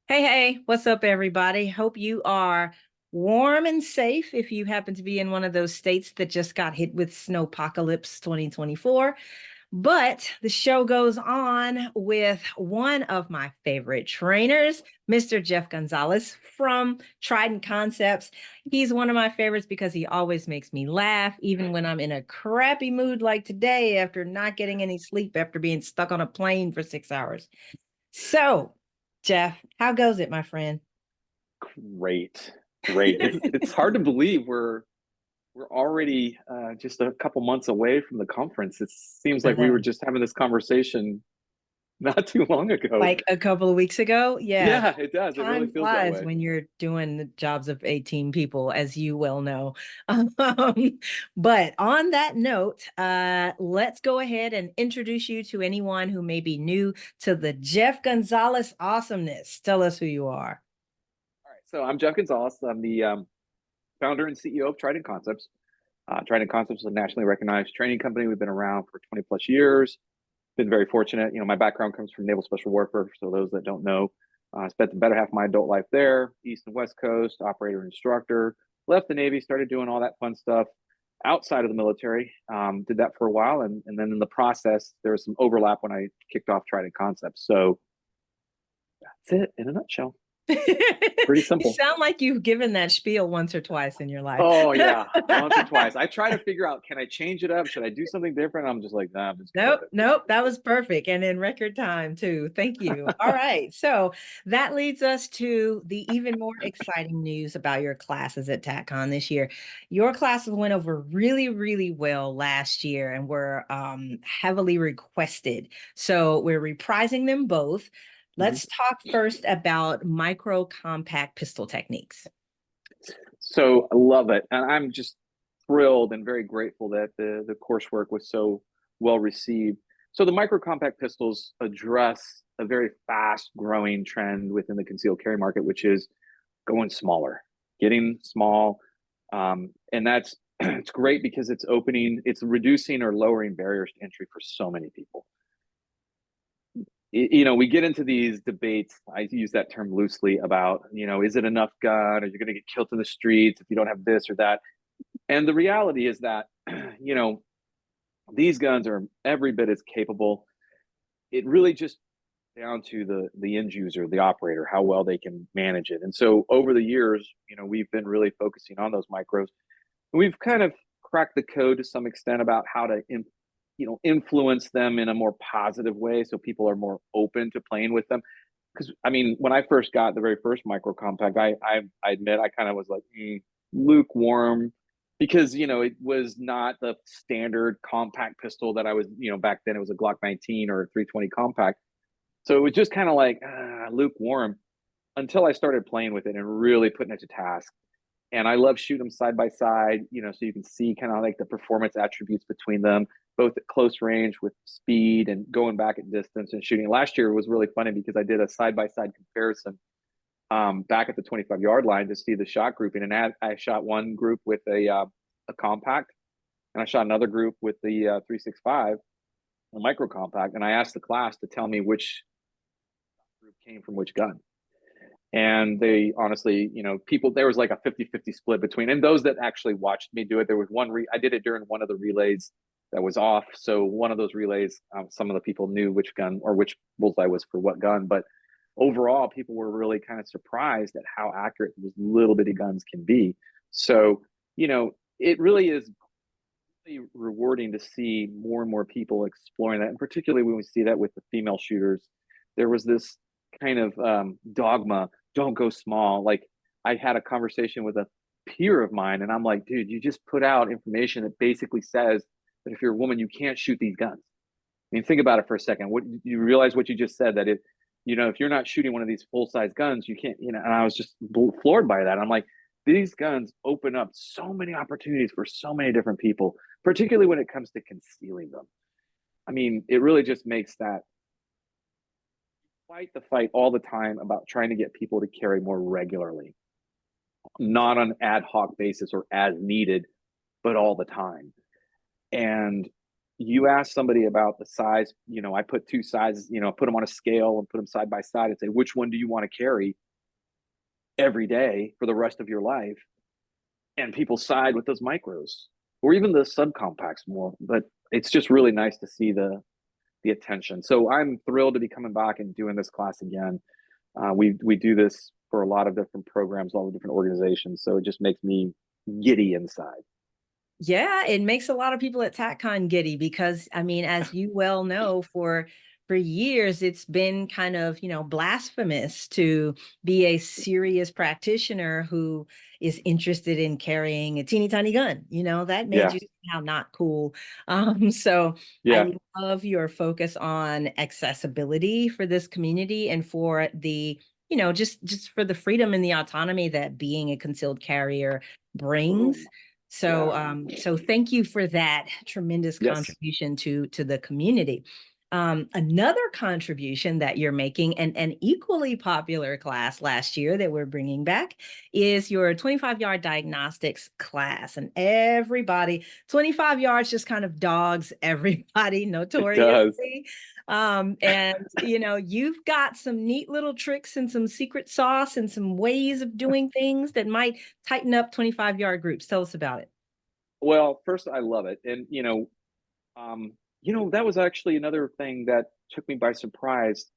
Hey, what's up, everybody? Hope you are warm and safe if you happen to be in one of those states that just got hit with snowpocalypse 2024. But the show goes on with one of my favorite trainers, Mr. Jeff Gonzales from Trident Concepts. He's one of my favorites because he always makes me laugh, even when I'm in a crappy mood like today after not getting any sleep after being stuck on a plane for 6 hours. So, Jeff, how goes it, my friend? Great, great. It's hard to believe we're already just a couple months away from the conference. It seems I like we were know. just having this conversation not too long ago. Like a couple of weeks ago, yeah, Yeah, it does. It really time feels that flies way. when you're doing the jobs of 18 people, as you well know. Um, but on that note, let's go ahead and introduce you to anyone who may be new to the Jeff Gonzalez awesomeness. Tell us who you are. All right, so I'm Jeff Gonzales. I'm the founder and CEO of Trident Concepts. Trident Concepts is a nationally recognized training company. We've been around for 20 plus years. Been very fortunate. My background comes from Naval Special Warfare. So those that don't know, I spent the better half of my adult life there, East and West Coast, operator, instructor. Left the Navy, started doing all that fun stuff outside of the military. Did that for a while, and then in the process, there was some overlap when I kicked off Trident Concepts. So that's it in a nutshell. Pretty You simple. sound like you've given that spiel once or twice in your life. Oh yeah, once or twice. I try to figure out, can I change it up? Should I do something different? I'm just like, nah, I'm just gonna go Nope, with it. nope, that was perfect and in record time too. Thank you. All right. So that leads us to the even more exciting news about your classes at TACCON this year. Your classes went over really, really well last year and were heavily requested. So we're reprising them both. Mhm. Let's talk first about micro compact pistol techniques. So I love it, and I'm just thrilled and very grateful that the coursework was so well received. So the micro compact pistols address a very fast growing trend within the concealed carry market, which is going smaller, getting small, and that's it's great because it's reducing or lowering barriers to entry for so many people. We get into these debates. I use that term loosely about, is it enough gun? Are you going to get killed in the streets if you don't have this or that? And the reality is that, you know, these guns are every bit as capable. It really just down to the end user, the operator, how well they can manage it. And so over the years, we've been really focusing on those micros. We've kind of cracked the code to some extent about how to influence them in a more positive way so people are more open to playing with them. Because I mean, when I first got the very first micro compact, I admit I kind of was like lukewarm, because it was not the standard compact pistol that I was, back then it was a Glock 19 or a 320 compact. So it was just kind of like lukewarm until I started playing with it and really putting it to task. And I love shooting them side by side, so you can see kind of like the performance attributes between them, both at close range with speed and going back at distance and shooting. Last year was really funny because I did a side by side comparison back at the 25-yard line to see the shot grouping. And I shot one group with a compact, and I shot another group with the 365, a micro compact. And I asked the class to tell me which group came from which gun. And they honestly, people, there was like a 50-50 split between, and those that actually watched me do it. There was I did it during one of the relays that was off. So one of those relays, some of the people knew which gun or which bullseye was for what gun. But overall, people were really kind of surprised at how accurate these little bitty guns can be. So, it really is really rewarding to see more and more people exploring that. And particularly when we see that with the female shooters, there was this kind of dogma, don't go small. Like, I had a conversation with a peer of mine, and I'm like, dude, you just put out information that basically says that if you're a woman, you can't shoot these guns. I mean, think about it for a second. What you realize what you just said, that if you're not shooting one of these full size guns, you can't, and I was just floored by that. I'm like, these guns open up so many opportunities for so many different people, particularly when it comes to concealing them. I mean, it really just makes that fight the fight all the time about trying to get people to carry more regularly, not on an ad hoc basis or as needed, but all the time. And you ask somebody about the size, I put two sizes, put them on a scale and put them side by side and say, which one do you want to carry every day for the rest of your life? And people side with those micros or even the subcompacts more. But it's just really nice to see the attention. So I'm thrilled to be coming back and doing this class again. We do this for a lot of different programs, all the different organizations. So it just makes me giddy inside. Yeah, it makes a lot of people at TACCON giddy because I mean, as you well know, for years it's been kind of, blasphemous to be a serious practitioner who is interested in carrying a teeny tiny gun. That made Yeah. you somehow not cool. So Yeah. I love your focus on accessibility for this community and for the, just for the freedom and the autonomy that being a concealed carrier brings. Boom. So, Yeah. so thank you for that tremendous Yes. contribution to the community. Another contribution that you're making, and an equally popular class last year that we're bringing back, is your 25-yard diagnostics class. And everybody, 25 yards just kind of dogs everybody It does. notoriously. And you've got some neat little tricks and some secret sauce and some ways of doing things that might tighten up 25-yard groups. Tell us about it. Well, first, I love it. And, that was actually another thing that took me by surprise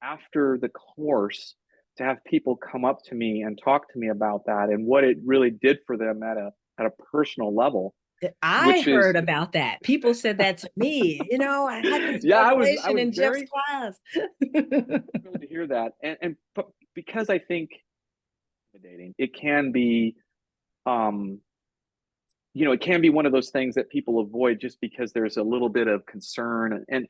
after the course to have people come up to me and talk to me about that and what it really did for them at a personal level, I which heard is about that. People said that to me. I had this yeah, I revelation was in Jeff's very class. thrilled to hear that. And because I think intimidating, it can be um it can be one of those things that people avoid just because there's a little bit of concern and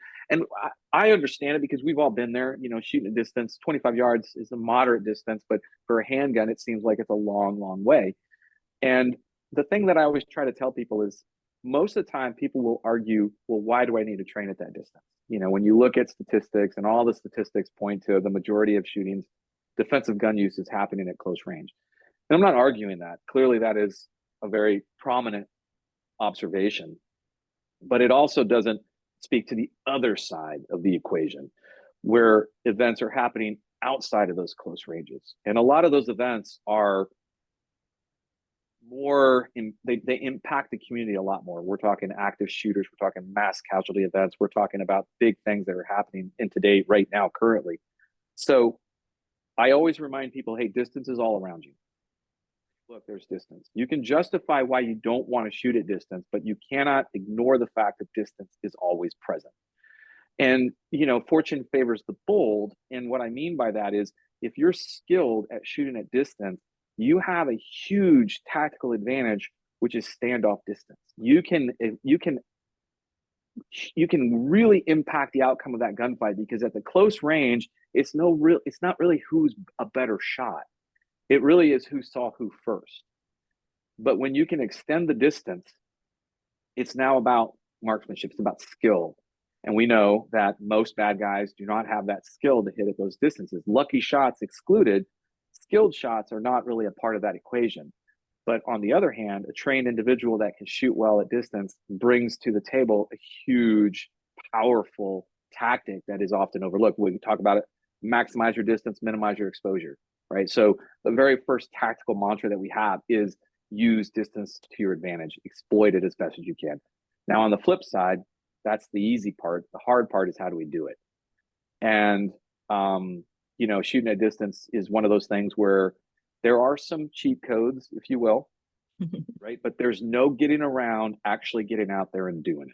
I understand it because we've all been there. Shooting a distance 25 yards is a moderate distance, but for a handgun it seems like it's a long way. And the thing that I always try to tell people is most of the time people will argue, well, why do I need to train at that distance? When you look at statistics, and all the statistics point to the majority of shootings, defensive gun use is happening at close range. And I'm not arguing that. Clearly that is a very prominent observation, but it also doesn't speak to the other side of the equation where events are happening outside of those close ranges. And a lot of those events are they impact the community a lot more. We're talking active shooters, we're talking mass casualty events, we're talking about big things that are happening in today, right now, currently. So I always remind people, hey, distance is all around you. Look, there's distance. You can justify why you don't want to shoot at distance, but you cannot ignore the fact that distance is always present. And, fortune favors the bold. And what I mean by that is if you're skilled at shooting at distance, you have a huge tactical advantage, which is standoff distance. You can really impact the outcome of that gunfight because at the close range, it's not really who's a better shot. It really is who saw who first. But when you can extend the distance, it's now about marksmanship. It's about skill. And we know that most bad guys do not have that skill to hit at those distances. Lucky shots excluded, skilled shots are not really a part of that equation. But on the other hand, a trained individual that can shoot well at distance brings to the table a huge, powerful tactic that is often overlooked. We talk about it, maximize your distance, minimize your exposure, right? So the very first tactical mantra that we have is use distance to your advantage, exploit it as best as you can. Now, on the flip side, that's the easy part. The hard part is how do we do it? And, shooting at distance is one of those things where there are some cheat codes, if you will, right? But there's no getting around actually getting out there and doing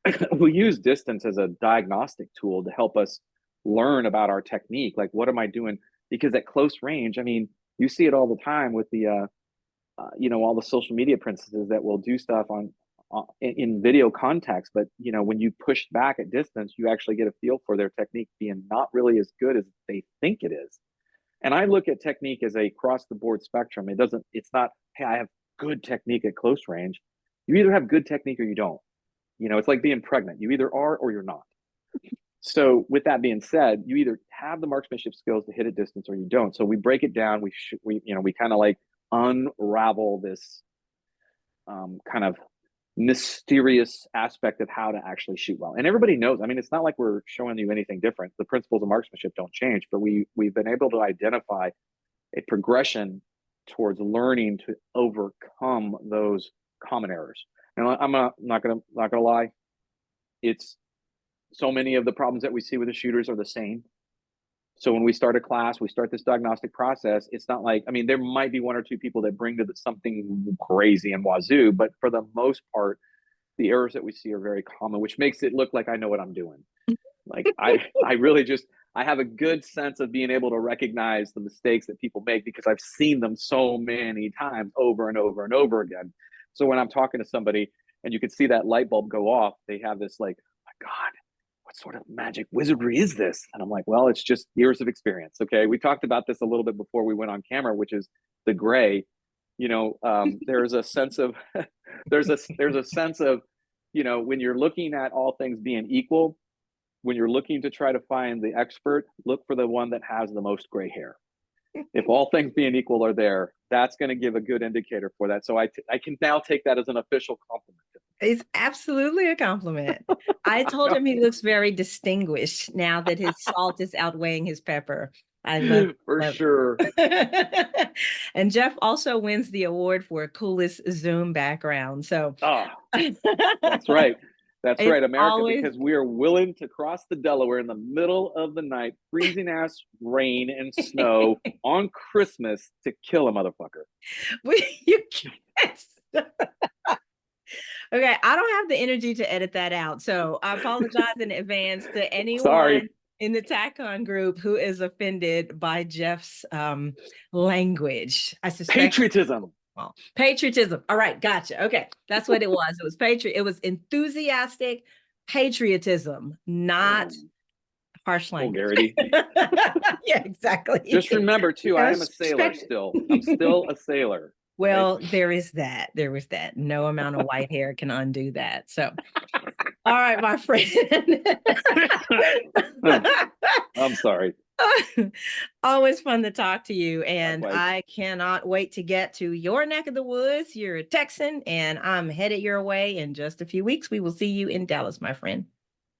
it. We use distance as a diagnostic tool to help us learn about our technique. Like, what am I doing? Because at close range, I mean, you see it all the time with the all the social media princesses that will do stuff in video context, but when you push back at distance, you actually get a feel for their technique being not really as good as they think it is. And I look at technique as a cross the board spectrum. It's not, hey, I have good technique at close range. You either have good technique or you don't. It's like being pregnant. You either are or you're not. So with that being said, you either have the marksmanship skills to hit a distance or you don't. So we break it down. We kind of like unravel this kind of mysterious aspect of how to actually shoot well. And everybody knows. I mean, it's not like we're showing you anything different. The principles of marksmanship don't change, but we've been able to identify a progression towards learning to overcome those common errors. And I'm not gonna lie, it's so many of the problems that we see with the shooters are the same. So when we start a class, we start this diagnostic process. It's not like, I mean, there might be one or two people that bring to something crazy and wazoo, but for the most part, the errors that we see are very common, which makes it look like I know what I'm doing. Like I really just, I have a good sense of being able to recognize the mistakes that people make because I've seen them so many times over and over and over again. So when I'm talking to somebody and you can see that light bulb go off, they have this like, oh my God, what sort of magic wizardry is this? And I'm like, well, it's just years of experience. Okay. We talked about this a little bit before we went on camera, which is the gray. There's a sense of there's a sense of, when you're looking at all things being equal, when you're looking to try to find the expert, look for the one that has the most gray hair. If all things being equal are there, that's going to give a good indicator for that. So I can now take that as an official compliment. It's absolutely a compliment. I told him he looks very distinguished now that his salt is outweighing his pepper. I love it. For Love sure. it. And Jeff also wins the award for coolest Zoom background. So that's right. That's it's right, America, always because we are willing to cross the Delaware in the middle of the night, freezing ass rain and snow on Christmas to kill a motherfucker. you can't. Okay, I don't have the energy to edit that out. So I apologize in advance to anyone Sorry. in the TACON group who is offended by Jeff's language. I suspect Patriotism. well, patriotism. All right, gotcha. Okay, that's what it was. It was It was enthusiastic patriotism, not harsh language. Vulgarity. Yeah, exactly. Just remember, too, I am a sailor still. I'm still a sailor. Well, right? There is that. There was that. No amount of white hair can undo that. So, all right, my friend. I'm sorry. Always fun to talk to you. And Likewise. I cannot wait to get to your neck of the woods. You're a Texan, and I'm headed your way in just a few weeks. We will see you in Dallas, my friend.